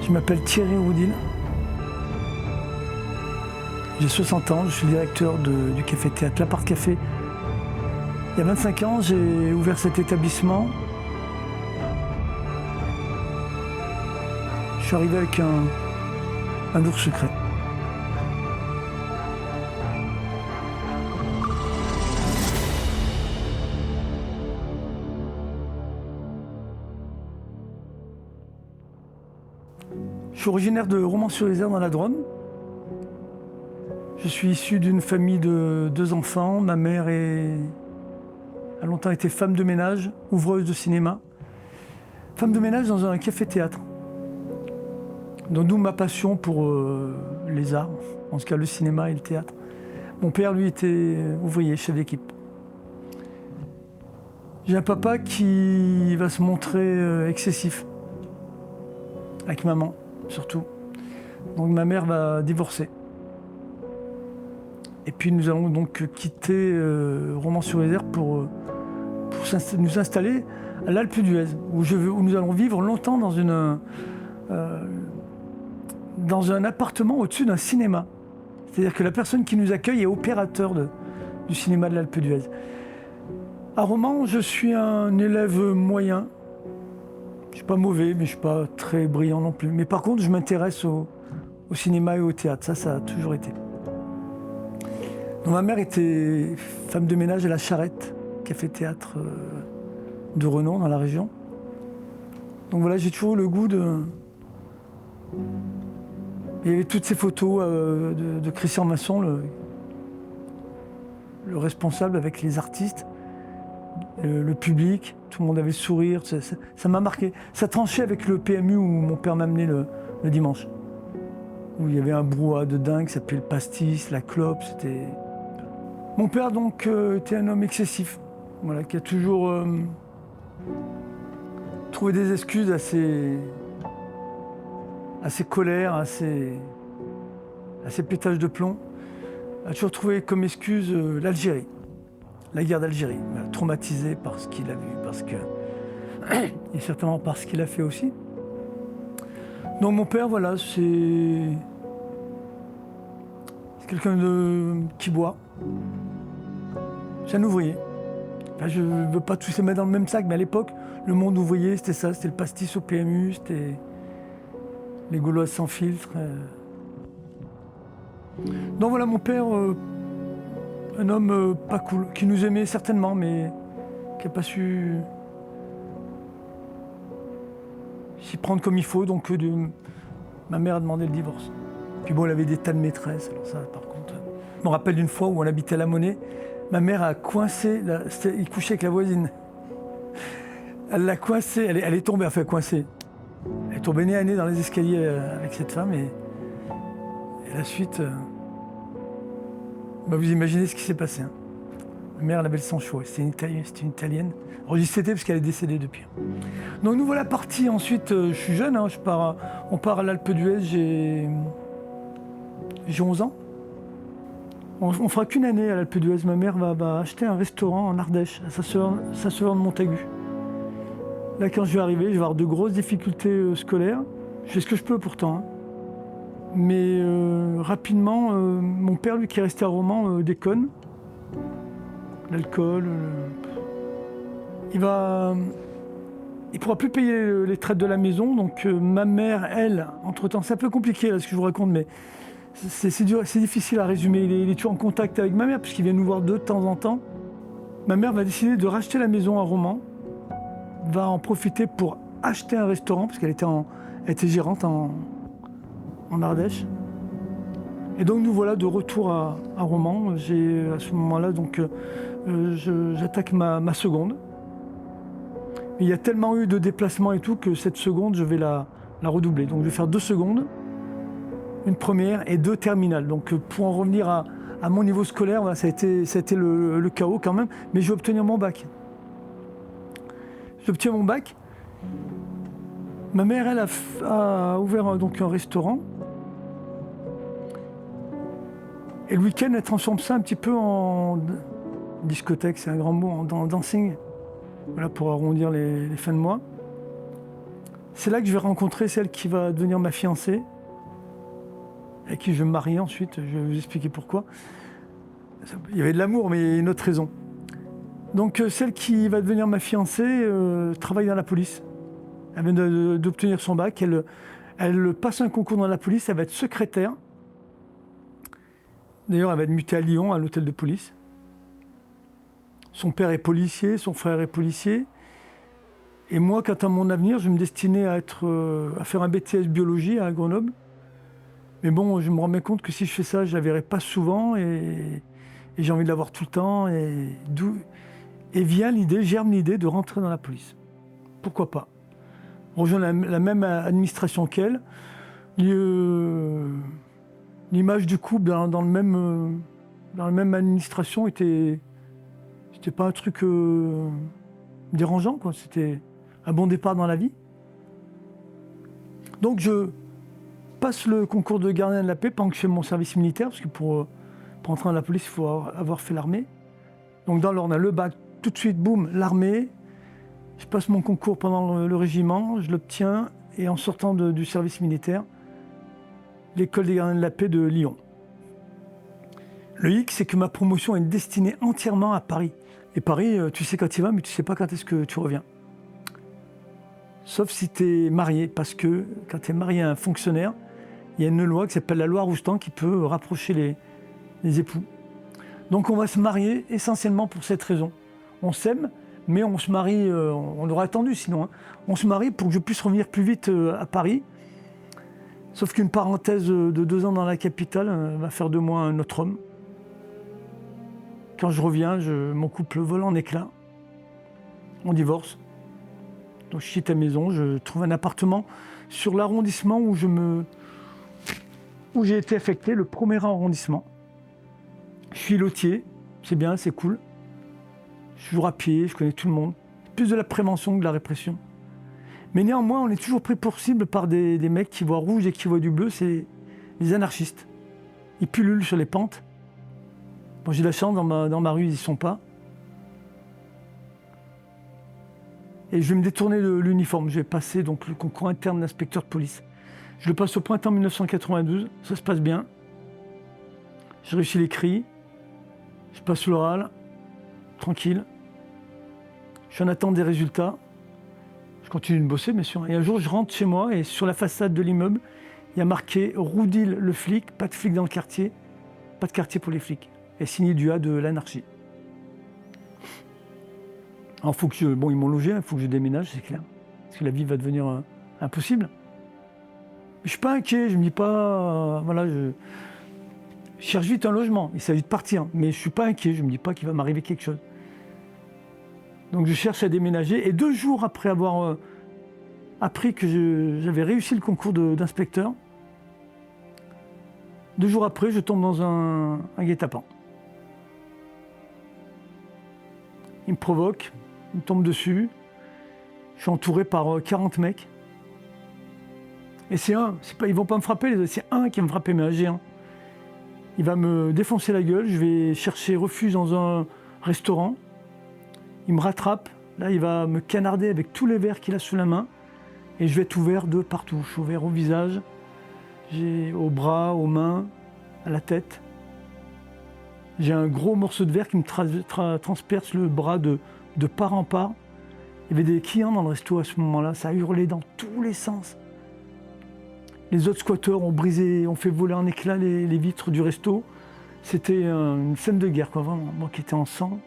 Je m'appelle Thierry Roudil. J'ai 60 ans, je suis directeur du café-théâtre L'Appart Café. Il y a 25 ans, j'ai ouvert cet établissement. Je suis arrivé avec un lourd secret. Je suis originaire de Romans-sur-Isère dans la Drôme. Je suis issu d'une famille de 2 enfants. Ma mère a longtemps été femme de ménage, ouvreuse de cinéma. Femme de ménage dans un café-théâtre. Donc d'où ma passion pour les arts, en ce cas le cinéma et le théâtre. Mon père, lui, était ouvrier, chef d'équipe. J'ai un papa qui va se montrer excessif, avec maman surtout. Donc ma mère va divorcer. Et puis nous allons donc quitter Romans-sur-Isère pour nous installer à l'Alpe d'Huez, où nous allons vivre longtemps dans un appartement au-dessus d'un cinéma. C'est-à-dire que la personne qui nous accueille est opérateur du cinéma de l'Alpe d'Huez. À Romans, je suis un élève moyen. Je ne suis pas mauvais, mais je ne suis pas très brillant non plus. Mais par contre, je m'intéresse au cinéma et au théâtre. Ça a toujours été. Donc, ma mère était femme de ménage à la Charrette, café-théâtre de renom dans la région. Donc voilà, j'ai toujours eu le goût de... Il y avait toutes ces photos de Christian Masson, le responsable avec les artistes, le public, tout le monde avait le sourire, ça m'a marqué. Ça tranchait avec le PMU où mon père m'amenait le dimanche. Où il y avait un brouhaha de dingue, ça s'appelait le pastis, la clope, c'était... Mon père donc était un homme excessif, voilà, qui a toujours trouvé des excuses à ses colères, à ses pétages de plomb. Il a toujours trouvé comme excuse l'Algérie, la guerre d'Algérie, traumatisé par ce qu'il a vu, et certainement par ce qu'il a fait aussi. Donc mon père, voilà, c'est quelqu'un qui boit. C'est un ouvrier. Enfin, je ne veux pas tous les mettre dans le même sac, mais à l'époque, le monde ouvrier, c'était ça, c'était le pastis au PMU, c'était les Gauloises sans filtre. Donc voilà, mon père, un homme pas cool, qui nous aimait certainement, mais qui n'a pas su s'y prendre comme il faut, donc ma mère a demandé le divorce. Puis bon, elle avait des tas de maîtresses, alors ça, par contre... Je me rappelle d'une fois où on habitait à La Monnaie, ma mère a coincé, il couchait avec la voisine. Elle l'a coincé, elle est tombée, enfin coincée. Elle est tombée nez à nez dans les escaliers avec cette femme et la suite, vous imaginez ce qui s'est passé. Hein. Ma mère, elle avait le sang chaud, c'était une Italienne. Alors j'y étais parce qu'elle est décédée depuis. Donc nous voilà partis ensuite, je suis jeune, hein, on part à l'Alpe d'Huez, j'ai 11 ans. On fera qu'une année à l'Alpe d'Huez. Ma mère va acheter un restaurant en Ardèche, à sa sœur de Montagu. Là, quand je vais arriver, je vais avoir de grosses difficultés scolaires. Je fais ce que je peux pourtant. Hein. Mais rapidement, mon père, lui qui est resté à Romans, déconne. L'alcool. Il pourra plus payer les traites de la maison. Donc ma mère, elle, entre-temps, c'est un peu compliqué là, ce que je vous raconte, mais c'est difficile à résumer. Il est toujours en contact avec ma mère, puisqu'il vient nous voir de temps en temps. Ma mère va décider de racheter la maison à Romans, va en profiter pour acheter un restaurant, parce qu'elle était gérante en Ardèche. Et donc nous voilà de retour à Romans. À ce moment-là, donc, j'attaque ma seconde. Mais il y a tellement eu de déplacements et tout que cette seconde, je vais la redoubler. Donc je vais faire 2 secondes, une première et 2 terminales. Donc pour en revenir à mon niveau scolaire, voilà, ça a été le chaos quand même, mais je vais obtenir mon bac. J'obtiens mon bac. Ma mère, elle a ouvert donc un restaurant. Et le week-end, elle transforme ça un petit peu en discothèque, c'est un grand mot, en dancing. Voilà, pour arrondir les fins de mois. C'est là que je vais rencontrer celle qui va devenir ma fiancée, avec qui je vais me marier ensuite, je vais vous expliquer pourquoi. Il y avait de l'amour, mais il y a une autre raison. Donc celle qui va devenir ma fiancée travaille dans la police. Elle vient d'obtenir son bac, elle passe un concours dans la police, elle va être secrétaire. D'ailleurs, elle va être mutée à Lyon, à l'hôtel de police. Son père est policier, son frère est policier. Et moi, quant à mon avenir, je me destinais à faire un BTS biologie à Grenoble. Mais bon, je me rends bien compte que si je fais ça, je ne la verrai pas souvent et j'ai envie de la voir tout le temps. Et germe l'idée de rentrer dans la police. Pourquoi pas? Rejoindre la même administration qu'elle. L'image du couple dans la même administration c'était pas un truc dérangeant, quoi. C'était un bon départ dans la vie. Donc je passe le concours de gardien de la paix pendant que je fais mon service militaire, parce que pour entrer dans la police, il faut avoir fait l'armée. Donc dans l'ordre, on a le bac, tout de suite, boum, l'armée. Je passe mon concours pendant le régiment, je l'obtiens, et en sortant du service militaire, l'école des gardiens de la paix de Lyon. Le hic, c'est que ma promotion est destinée entièrement à Paris. Et Paris, tu sais quand tu y vas, mais tu sais pas quand est-ce que tu reviens. Sauf si tu es marié, parce que quand tu es marié à un fonctionnaire, il y a une loi qui s'appelle la loi Roustan qui peut rapprocher les époux. Donc on va se marier essentiellement pour cette raison. On s'aime, mais on se marie, on aurait attendu sinon, hein. On se marie pour que je puisse revenir plus vite à Paris. Sauf qu'une parenthèse de 2 ans dans la capitale va faire de moi un autre homme. Quand je reviens, mon couple vole en éclats. On divorce. Donc je quitte la maison, je trouve un appartement sur l'arrondissement où j'ai été affecté, le premier arrondissement. Je suis lotier, c'est bien, c'est cool. Je suis toujours à pied, je connais tout le monde. Plus de la prévention que de la répression. Mais néanmoins, on est toujours pris pour cible par des mecs qui voient rouge et qui voient du bleu, c'est les anarchistes. Ils pullulent sur les pentes. Bon, j'ai la chance, dans ma rue, ils n'y sont pas. Et je vais me détourner de l'uniforme. Je vais passer donc le concours interne d'inspecteur de police. Je le passe au printemps 1992, ça se passe bien. J'ai réussi l'écrit, je passe l'oral, tranquille. Je suis en attente des résultats. Je continue de bosser, bien sûr. Et un jour, je rentre chez moi et sur la façade de l'immeuble, il y a marqué « Roudil le flic, pas de flic dans le quartier, pas de quartier pour les flics ». Et signé du A de l'anarchie. Alors, ils m'ont logé, il faut que je déménage, c'est clair. Parce que la vie va devenir impossible. Je ne suis pas inquiet, je ne me dis pas... je cherche vite un logement, il s'agit de partir. Mais je ne suis pas inquiet, je ne me dis pas qu'il va m'arriver quelque chose. Donc je cherche à déménager. Et 2 jours après avoir appris que j'avais réussi le concours d'inspecteur, 2 jours après, je tombe dans un guet-apens. Il me provoque, il me tombe dessus. Je suis entouré par 40 mecs. Et ils ne vont pas me frapper, c'est un qui va me frapper, mais un géant. Il va me défoncer la gueule, je vais chercher refuge dans un restaurant. Il me rattrape, là il va me canarder avec tous les verres qu'il a sous la main. Et je vais être ouvert de partout. Je suis ouvert au visage, aux bras, aux mains, à la tête. J'ai un gros morceau de verre qui me transperce le bras de part en part. Il y avait des clients dans le resto à ce moment-là, ça a hurlé dans tous les sens. Les autres squatteurs ont fait voler en éclats les vitres du resto. C'était une scène de guerre, quoi, vraiment, moi qui étais en sang.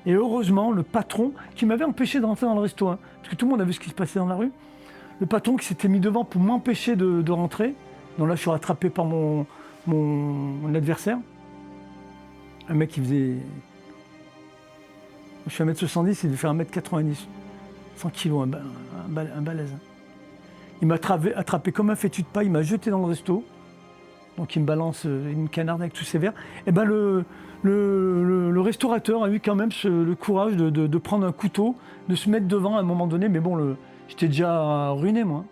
Et heureusement, le patron, qui m'avait empêché de rentrer dans le resto, hein, parce que tout le monde a vu ce qui se passait dans la rue, le patron qui s'était mis devant pour m'empêcher de rentrer, donc là je suis rattrapé par mon adversaire, un mec qui faisait... Je suis 1m70, il devait faire 1m90, 100 kilos, un balèze. Il m'a attrapé comme un fétu de paille, il m'a jeté dans le resto, donc il me balance, il me canarde avec tous ses verres. Et ben le restaurateur a eu quand même le courage de prendre un couteau, de se mettre devant à un moment donné, mais bon, j'étais déjà ruiné moi.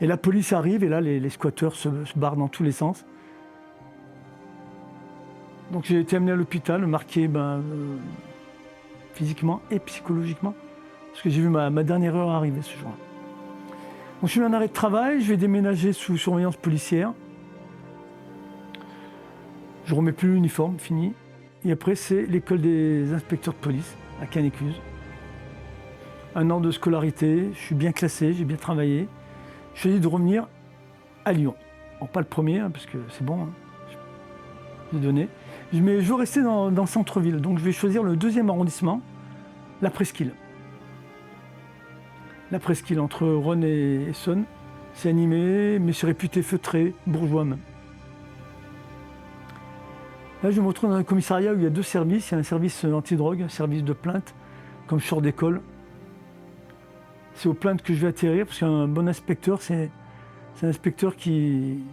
Et la police arrive et là les squatteurs se barrent dans tous les sens. Donc j'ai été amené à l'hôpital, marqué physiquement et psychologiquement, parce que j'ai vu ma dernière heure arriver ce jour-là. Donc je suis en arrêt de travail, je vais déménager sous surveillance policière. Je remets plus l'uniforme, fini. Et après, c'est l'école des inspecteurs de police à Canécluse. 1 an de scolarité, je suis bien classé, j'ai bien travaillé. Je choisis de revenir à Lyon. Bon, pas le premier, hein, parce que c'est bon, hein, j'ai donné. Mais je veux rester dans le centre-ville, donc je vais choisir le 2e arrondissement, la Presqu'île. La Presqu'île, entre Rhône et Saône. C'est animé, mais c'est réputé feutré, bourgeois même. Là, je me retrouve dans un commissariat où il y a 2 services. Il y a un service antidrogue, un service de plainte, comme je sors d'école. C'est aux plaintes que je vais atterrir, parce qu'un bon inspecteur, c'est un inspecteur qui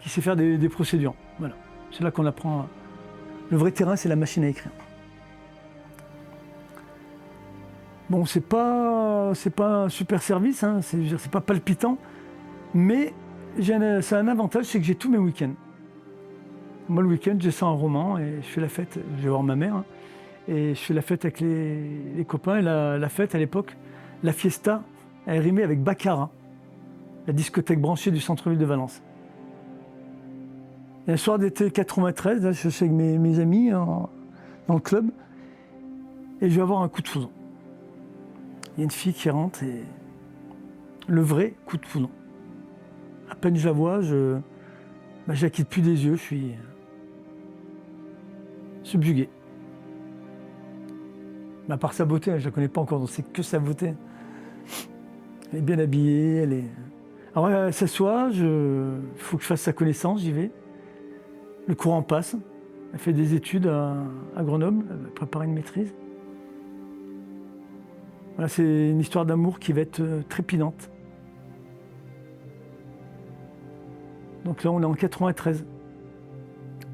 sait faire des procédures. Voilà. C'est là qu'on apprend. Le vrai terrain, c'est la machine à écrire. Bon, c'est pas un super service, hein, c'est pas palpitant, mais ça a un avantage, c'est que j'ai tous mes week-ends. Moi, le week-end, j'ai ça en roman et je fais la fête. Je vais voir ma mère, hein, et je fais la fête avec les copains. Et la fête, à l'époque, la fiesta, elle rimait avec Baccarat, la discothèque branchée du centre-ville de Valence. Et un soir d'été 93, là, je suis avec mes amis dans le club, et je vais avoir un coup de foudre. Il y a une fille qui rentre et le vrai coup de foudre. À peine je la vois, je la quitte plus des yeux, je suis subjugué. Mais à part sa beauté, je ne la connais pas encore, donc c'est que sa beauté. Elle est bien habillée, Alors elle s'assoit, il faut que je fasse sa connaissance, j'y vais. Le courant passe, elle fait des études à Grenoble, elle va préparer une maîtrise. Voilà, c'est une histoire d'amour qui va être trépidante. Donc là, on est en 93.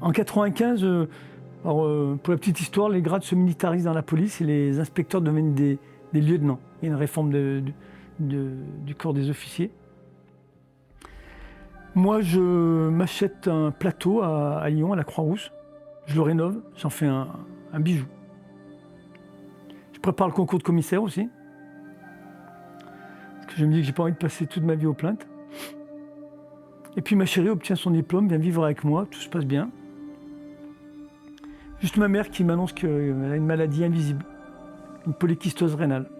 En 95, pour la petite histoire, les grades se militarisent dans la police et les inspecteurs deviennent des lieutenants. Il y a une réforme du corps des officiers. Moi, je m'achète un plateau à Lyon, à la Croix-Rousse. Je le rénove, j'en fais un bijou. Je prépare le concours de commissaire aussi. Parce que je me dis que j'ai pas envie de passer toute ma vie aux plaintes. Et puis ma chérie obtient son diplôme, vient vivre avec moi, tout se passe bien. Juste ma mère qui m'annonce qu'elle a une maladie invisible, une polykystose rénale.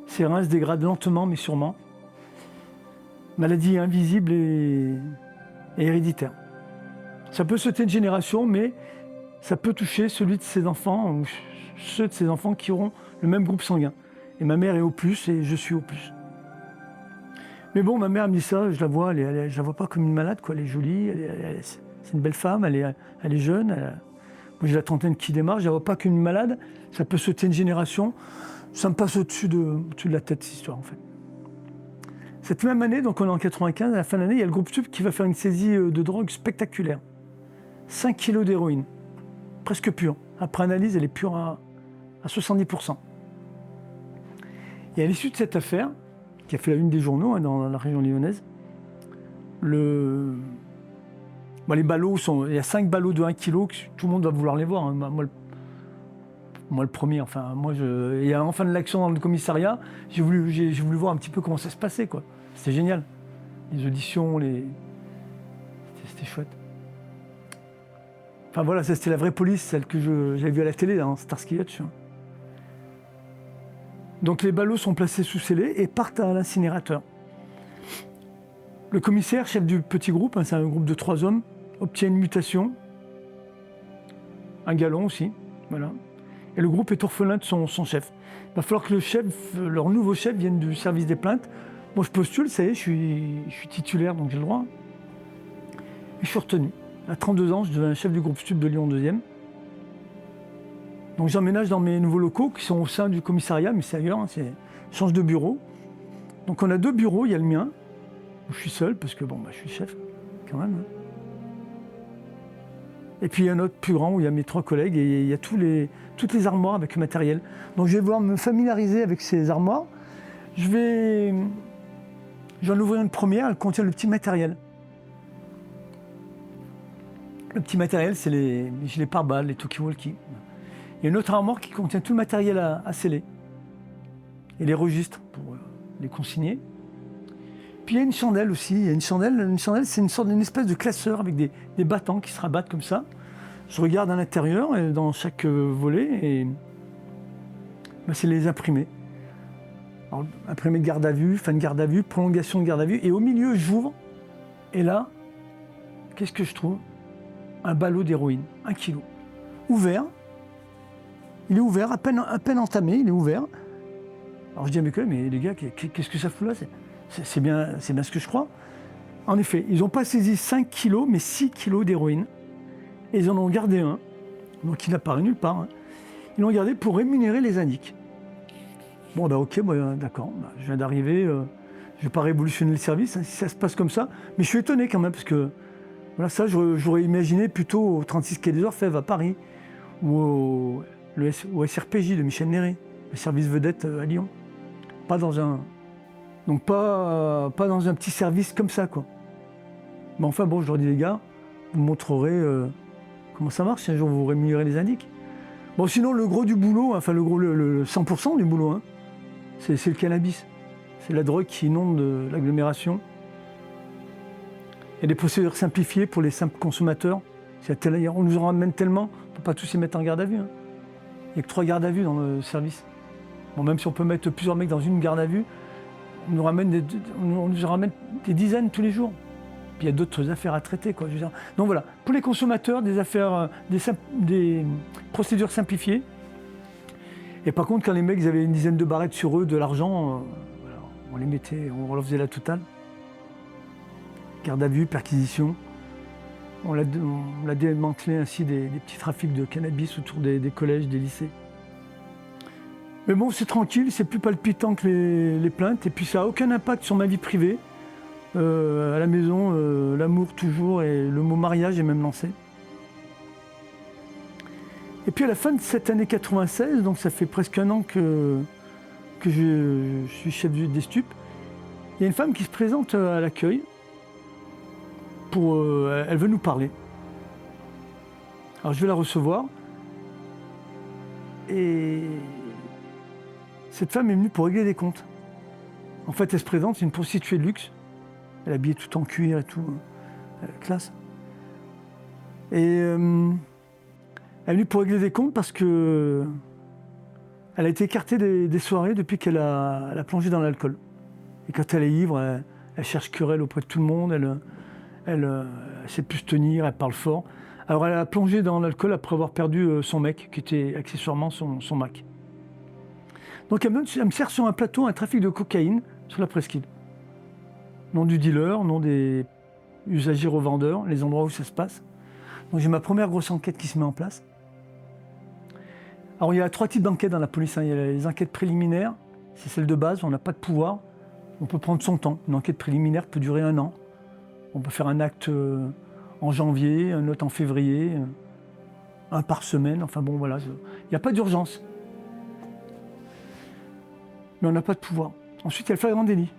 Ses reins se dégradent lentement mais sûrement. Maladie invisible et héréditaire. Ça peut sauter une génération, mais ça peut toucher celui de ses enfants ou ceux de ses enfants qui auront le même groupe sanguin. Et ma mère est au plus et je suis au plus. Mais bon, ma mère me dit ça, je la vois, je la vois pas comme une malade, quoi. Elle est jolie, c'est une belle femme, elle est jeune. Moi, j'ai la trentaine qui démarre, je la vois pas comme une malade. Ça peut sauter une génération. Ça me passe au-dessus de la tête, cette histoire, en fait. Cette même année, donc on est en 95, à la fin de l'année, il y a le groupe Sup qui va faire une saisie de drogue spectaculaire. 5 kilos d'héroïne, presque pure. Après analyse, elle est pure à 70%. Et à l'issue de cette affaire, qui a fait la une des journaux dans la région lyonnaise, les ballots il y a 5 ballots de 1 kg, tout le monde va vouloir les voir. Hein. Moi, le premier, enfin, et à la fin de l'action dans le commissariat, j'ai voulu voir un petit peu comment ça se passait, quoi. C'était génial. Les auditions, c'était chouette. Enfin voilà, ça c'était la vraie police, celle que j'avais vue à la télé, dans Starsky Hutch. Donc les ballots sont placés sous scellés et partent à l'incinérateur. Le commissaire, chef du petit groupe, c'est un groupe de 3 hommes, obtient une mutation, un galon aussi, voilà. Et le groupe est orphelin de son chef. Il va falloir que leur nouveau chef vienne du service des plaintes. Moi je postule, ça y est, je suis titulaire, donc j'ai le droit. Et je suis retenu. À 32 ans, je deviens chef du groupe Stup de Lyon 2e. Donc j'emménage dans mes nouveaux locaux qui sont au sein du commissariat, mais c'est ailleurs, hein, je change de bureau. Donc on a 2 bureaux, il y a le mien, où je suis seul, parce que je suis chef, quand même. Hein. Et puis il y a un autre plus grand où il y a mes 3 collègues et il y a toutes les armoires avec le matériel. Donc je vais devoir me familiariser avec ces armoires. Je vais en ouvrir une première, elle contient le petit matériel. Le petit matériel, c'est les gilets pare-balles, les talkie-walkie. Il y a une autre armoire qui contient tout le matériel à sceller et les registres pour les consigner. Puis il y a une chandelle aussi. Il y a une chandelle, c'est une espèce de classeur avec des battants qui se rabattent comme ça. Je regarde à l'intérieur, dans chaque volet, et c'est les imprimés. Alors, imprimé de garde à vue, fin de garde à vue, prolongation de garde à vue. Et au milieu, j'ouvre, et là, qu'est-ce que je trouve? Un ballot d'héroïne, 1 kilo. Ouvert. Il est ouvert, à peine entamé, il est ouvert. Alors je dis à mes collègues, mais les gars, qu'est-ce que ça fout là? C'est bien ce que je crois. En effet, ils n'ont pas saisi 5 kilos, mais 6 kilos d'héroïne. Et ils en ont gardé un, donc il n'apparaît nulle part. Hein. Ils l'ont gardé pour rémunérer les indiques. Bon, ok, d'accord, je viens d'arriver, je ne vais pas révolutionner le service, hein, si ça se passe comme ça. Mais je suis étonné quand même, parce que voilà, ça, j'aurais imaginé plutôt au 36 quai des Orfèvres à Paris, ou au SRPJ de Michel Néret, le service vedette à Lyon. Pas dans un petit service comme ça, quoi. Mais enfin, bon, je leur dis, les gars, vous me montrerez comment ça marche si un jour vous rémunérez les indiques. Bon, sinon, le gros du boulot, enfin, le 100% du boulot, hein, c'est le cannabis. C'est la drogue qui inonde l'agglomération. Il y a des procédures simplifiées pour les simples consommateurs. On nous en ramène tellement, on ne peut pas tous y mettre en garde à vue. Hein. Il n'y a que 3 gardes à vue dans le service. Bon, même si on peut mettre plusieurs mecs dans une garde à vue, on nous ramène des dizaines tous les jours. Puis il y a d'autres affaires à traiter, quoi. Je veux dire. Donc voilà, pour les consommateurs, des affaires, des procédures simplifiées. Et par contre, quand les mecs avaient une dizaine de barrettes sur eux, de l'argent, voilà, on les mettait, on leur faisait la totale. Garde à vue, perquisition. On l'a démantelé ainsi des petits trafics de cannabis autour des collèges, des lycées. Mais bon, c'est tranquille, c'est plus palpitant que les plaintes, et puis ça n'a aucun impact sur ma vie privée. À la maison, l'amour toujours, et le mot mariage est même lancé. Et puis à la fin de cette année 96, donc ça fait presque 1 an que je suis chef des stupes, il y a une femme qui se présente à l'accueil. Elle veut nous parler. Alors je vais la recevoir. Et cette femme est venue pour régler des comptes. En fait, elle se présente, c'est une prostituée de luxe. Elle est habillée tout en cuir et tout, classe. Et elle est venue pour régler des comptes parce que elle a été écartée des soirées depuis qu'elle a plongé dans l'alcool. Et quand elle est ivre, elle cherche querelle auprès de tout le monde. Elle sait plus se tenir, elle parle fort. Alors elle a plongé dans l'alcool après avoir perdu son mec, qui était accessoirement son Mac. Donc elle me sert sur un plateau un trafic de cocaïne sur la presqu'île. Nom du dealer, nom des usagers revendeurs, les endroits où ça se passe. Donc j'ai ma première grosse enquête qui se met en place. Alors il y a 3 types d'enquêtes dans la police. Hein. Il y a les enquêtes préliminaires, c'est celle de base, on n'a pas de pouvoir. On peut prendre son temps. Une enquête préliminaire peut durer 1 an. On peut faire un acte en janvier, un autre en février, un par semaine. Enfin bon, voilà, il n'y a pas d'urgence. Mais on n'a pas de pouvoir. Ensuite, il y a le flagrant délit.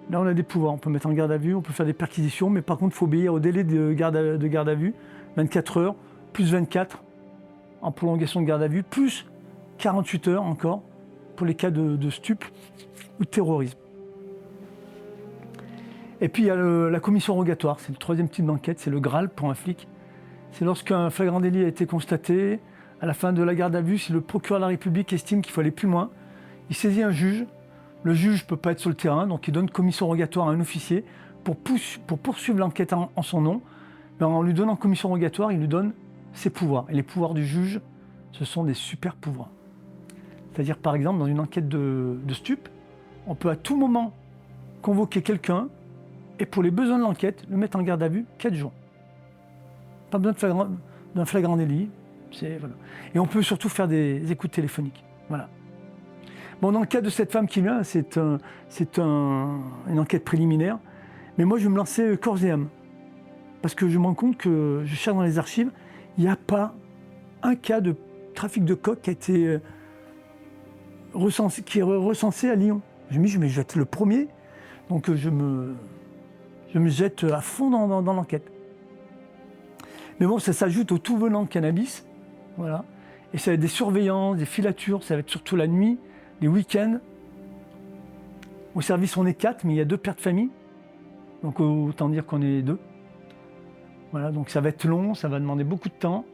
Là, on a des pouvoirs. On peut mettre en garde à vue, on peut faire des perquisitions, mais par contre, il faut obéir au délai de garde à vue, 24 heures, plus 24 en prolongation de garde à vue, plus 48 heures encore pour les cas de stup ou de terrorisme. Et puis il y a la commission rogatoire, c'est le 3e type d'enquête, c'est le Graal pour un flic. C'est lorsqu'un flagrant délit a été constaté, à la fin de la garde à vue, si le procureur de la République estime qu'il faut aller plus loin, il saisit un juge. Le juge ne peut pas être sur le terrain, donc il donne commission rogatoire à un officier pour poursuivre l'enquête en son nom. Mais en lui donnant commission rogatoire, il lui donne ses pouvoirs. Et les pouvoirs du juge, ce sont des super pouvoirs. C'est-à-dire, par exemple, dans une enquête de stup, on peut à tout moment convoquer quelqu'un et pour les besoins de l'enquête, le mettre en garde à vue 4 jours. Pas besoin d'un flagrant délit. Voilà. Et on peut surtout faire des écoutes téléphoniques. Voilà. Bon, dans le cas de cette femme qui vient, c'est une enquête préliminaire. Mais moi, je vais me lancer corps et âme. Parce que je me rends compte que je cherche dans les archives, il n'y a pas un cas de trafic de coke qui a été recensé à Lyon. Je me dis, mais je vais être le premier. Donc je me jette à fond dans l'enquête. Mais bon, ça s'ajoute au tout venant de cannabis. Voilà. Et ça va être des surveillances, des filatures, ça va être surtout la nuit, les week-ends. Au service, on est 4, mais il y a 2 pères de famille. Donc autant dire qu'on est 2. Voilà, donc ça va être long, ça va demander beaucoup de temps.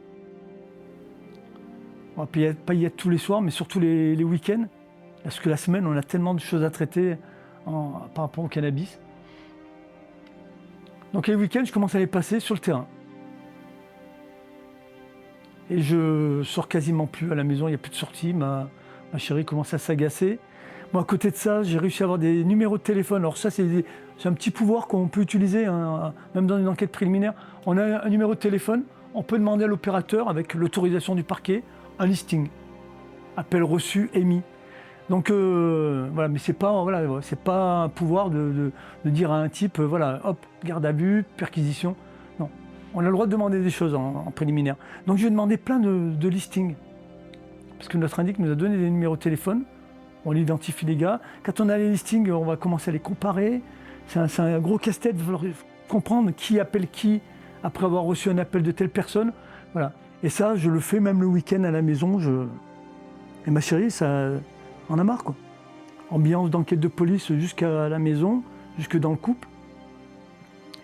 On va pas y être tous les soirs, mais surtout les week-ends. Parce que la semaine, on a tellement de choses à traiter par rapport au cannabis. Donc les week-ends, je commence à les passer sur le terrain. Et je sors quasiment plus à la maison, il n'y a plus de sortie. Ma chérie commence à s'agacer. Moi, à côté de ça, j'ai réussi à avoir des numéros de téléphone. Alors ça, c'est un petit pouvoir qu'on peut utiliser, hein, même dans une enquête préliminaire. On a un numéro de téléphone, on peut demander à l'opérateur, avec l'autorisation du parquet, un listing. Appel reçu, émis. Donc voilà, mais c'est pas un pouvoir de dire à un type, voilà, hop, garde à vue, perquisition. Non, on a le droit de demander des choses en préliminaire. Donc je vais demander plein de listings. Parce que notre indique nous a donné des numéros de téléphone, on identifie les gars. Quand on a les listings, on va commencer à les comparer. C'est un gros casse-tête, il va falloir comprendre qui appelle qui après avoir reçu un appel de telle personne. Voilà. Et ça, je le fais même le week-end à la maison. Et ma chérie, ça en a marre, quoi. Ambiance d'enquête de police jusqu'à la maison, jusque dans le couple.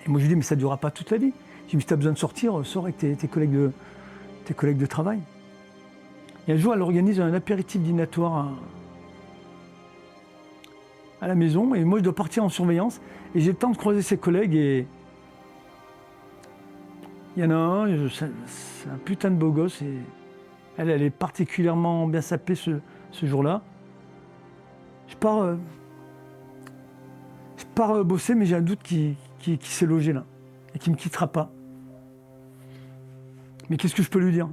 Et moi, je lui dis, mais ça ne durera pas toute la vie. Je dis, mais si tu as besoin de sortir, sors avec tes collègues de travail. Et un jour, elle organise un apéritif dînatoire à la maison, et moi, je dois partir en surveillance. Et j'ai le temps de croiser ses collègues, et il y en a un, c'est un putain de beau gosse, et elle est particulièrement bien sapée ce jour-là. Je pars bosser, mais j'ai un doute qui s'est logé là, et qui ne me quittera pas. Mais qu'est-ce que je peux lui dire?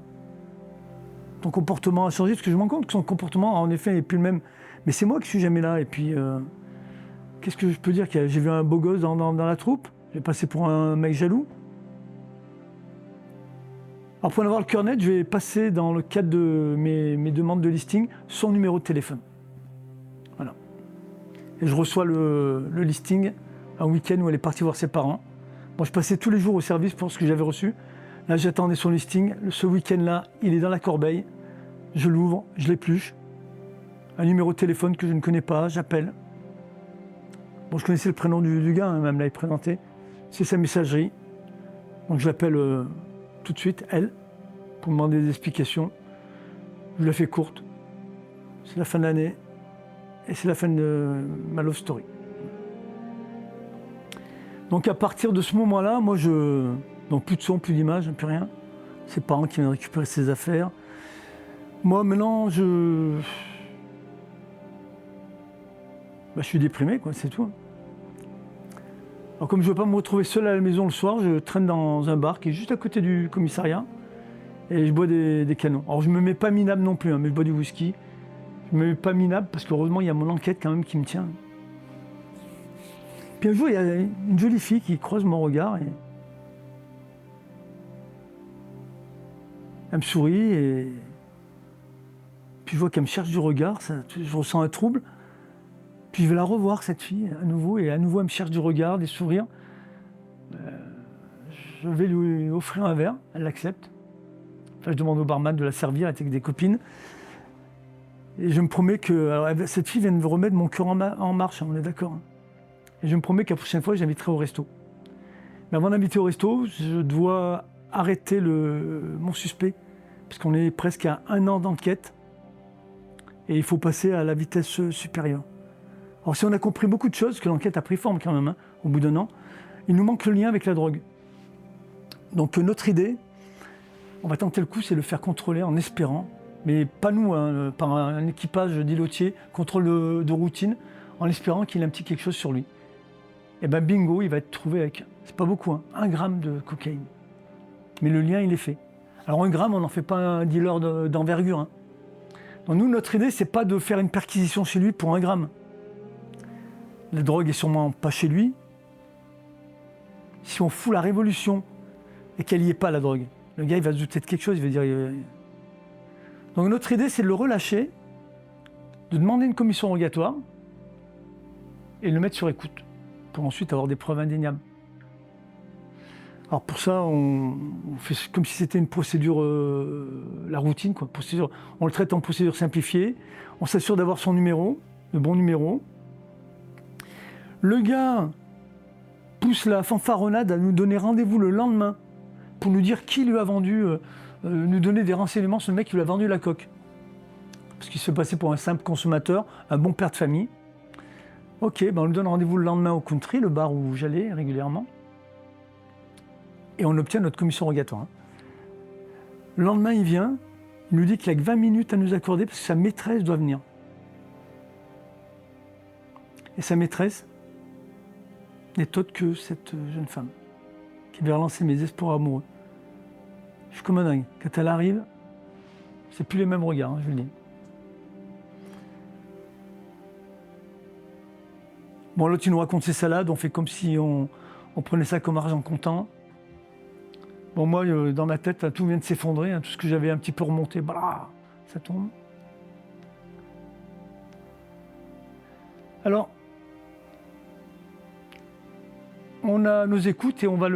Ton comportement a changé, parce que je me rends compte que son comportement, en effet, n'est plus le même. Mais c'est moi qui suis jamais là, et puis qu'est-ce que je peux dire? J'ai vu un beau gosse dans la troupe, j'ai passé pour un mec jaloux. Alors pour en avoir le cœur net, je vais passer dans le cadre de mes demandes de listing son numéro de téléphone. Voilà. Et je reçois le listing un week-end où elle est partie voir ses parents. Bon, je passais tous les jours au service pour ce que j'avais reçu. Là, j'attendais son listing. Ce week-end-là, il est dans la corbeille. Je l'ouvre, je l'épluche. Un numéro de téléphone que je ne connais pas, j'appelle. Bon, je connaissais le prénom du gars, hein, même là, il présentait. C'est sa messagerie. Donc je l'appelle tout de suite, elle, pour me demander des explications. Je la fais courte. C'est la fin de l'année. Et c'est la fin de ma love story. Donc à partir de ce moment-là, moi donc plus de son, plus d'image, plus rien. Ses parents qui viennent récupérer ses affaires. Moi maintenant, je suis déprimé, quoi, c'est tout. Alors comme je ne veux pas me retrouver seul à la maison le soir, je traîne dans un bar qui est juste à côté du commissariat et je bois des canons. Alors je me mets pas minable non plus, hein, mais je bois du whisky. Je me mets pas minable parce qu'heureusement il y a mon enquête quand même qui me tient. Puis un jour il y a une jolie fille qui croise mon regard et elle me sourit et puis je vois qu'elle me cherche du regard, je ressens un trouble. Puis je vais la revoir, cette fille, à nouveau, et à nouveau elle me cherche du regard, des sourires. Je vais lui offrir un verre, elle l'accepte. Enfin, je demande au barman de la servir, elle était avec des copines. Et je me promets que... Alors, cette fille vient de me remettre mon cœur en marche, hein, on est d'accord. Hein. Et je me promets qu'à la prochaine fois, je l'inviterai au resto. Mais avant d'inviter au resto, je dois arrêter mon suspect, parce qu'on est presque à 1 an d'enquête, et il faut passer à la vitesse supérieure. Alors si on a compris beaucoup de choses, parce que l'enquête a pris forme quand même, hein, au bout d'1 an, il nous manque le lien avec la drogue. Donc notre idée, on va tenter le coup, c'est de le faire contrôler en espérant, mais pas nous, hein, par un équipage d'îlotiers, contrôle de routine, en espérant qu'il ait un petit quelque chose sur lui. Et ben bingo, il va être trouvé avec, c'est pas beaucoup, hein, 1 gramme de cocaïne. Mais le lien, il est fait. Alors 1 gramme, on n'en fait pas un dealer d'envergure. Hein. Donc nous, notre idée, c'est pas de faire une perquisition chez lui pour 1 gramme. La drogue est sûrement pas chez lui. Si on fout la révolution et qu'elle n'y est pas, la drogue, le gars, il va se douter de quelque chose, il va dire... Donc notre idée, c'est de le relâcher, de demander une commission rogatoire et de le mettre sur écoute, pour ensuite avoir des preuves indéniables. Alors pour ça, on fait comme si c'était une procédure, la routine, quoi. Procédure, on le traite en procédure simplifiée, on s'assure d'avoir son numéro, le bon numéro. Le gars, pousse la fanfaronnade à nous donner rendez-vous le lendemain pour nous dire qui lui a vendu, nous donner des renseignements sur le mec qui lui a vendu la coque. Parce qu'il se passait pour un simple consommateur, un bon père de famille. Ok, ben on lui donne rendez-vous le lendemain au Country, le bar où j'allais régulièrement. Et on obtient notre commission rogatoire. Le lendemain, il vient, il nous dit qu'il n'y a que 20 minutes à nous accorder parce que sa maîtresse doit venir. Et sa maîtresse n'est autre que cette jeune femme qui devait relancer mes espoirs amoureux. Je suis comme un dingue. Quand elle arrive, c'est plus les mêmes regards, je vous le dis. Bon, l'autre, il nous raconte ses salades, on fait comme si on prenait ça comme argent comptant. Bon, moi, dans ma tête, tout vient de s'effondrer, tout ce que j'avais un petit peu remonté, bah, ça tombe. Alors, on a nos écoutes et on va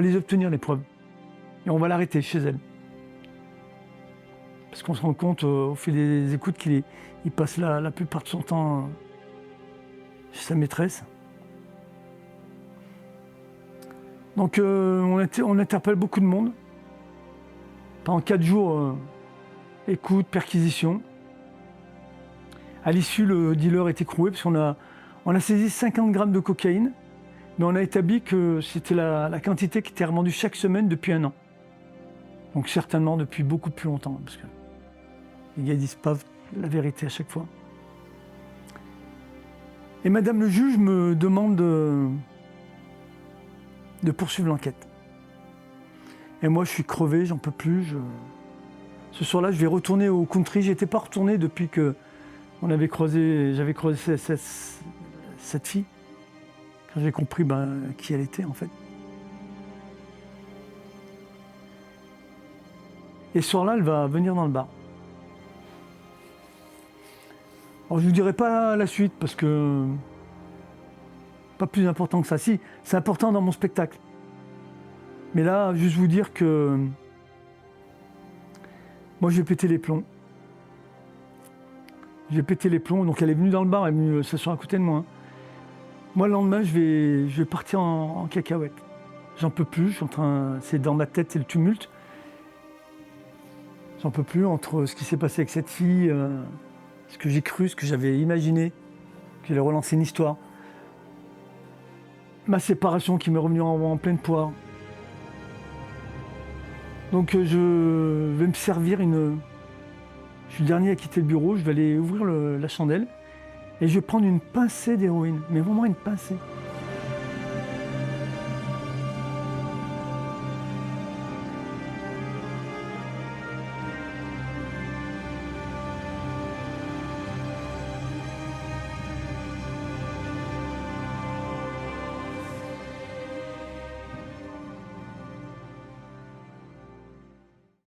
les obtenir, les preuves. Et on va l'arrêter chez elle. Parce qu'on se rend compte au fil des écoutes qu'il passe la plupart de son temps chez sa maîtresse. Donc on interpelle beaucoup de monde. Pendant 4 jours, écoute, perquisition. À l'issue, le dealer est écroué parce qu'on a saisi 50 grammes de cocaïne, mais on a établi que c'était la quantité qui était revendue chaque semaine depuis 1 an. Donc certainement depuis beaucoup plus longtemps, parce que les gars disent pas la vérité à chaque fois. Et Madame le juge me demande de poursuivre l'enquête. Et moi, je suis crevé, j'en peux plus. Ce soir-là, je vais retourner au Country. J'étais pas retourné depuis que j'avais croisé cette fille. Quand j'ai compris qui elle était, en fait. Et ce soir-là, elle va venir dans le bar. Alors, je ne vous dirai pas la suite, parce que pas plus important que ça. Si, c'est important dans mon spectacle. Mais là, juste vous dire que moi, j'ai pété les plombs. J'ai pété les plombs, donc elle est venue dans le bar, elle est venue s'asseoir à côté de moi. Moi, le lendemain, je vais partir en cacahuète. J'en peux plus, c'est dans ma tête, c'est le tumulte. J'en peux plus entre ce qui s'est passé avec cette fille, ce que j'ai cru, ce que j'avais imaginé, qu'il allait relancer une histoire. Ma séparation qui m'est revenue en pleine poire. Donc je vais me servir Je suis le dernier à quitter le bureau, je vais aller ouvrir la chandelle et je vais prendre une pincée d'héroïne, mais vraiment une pincée.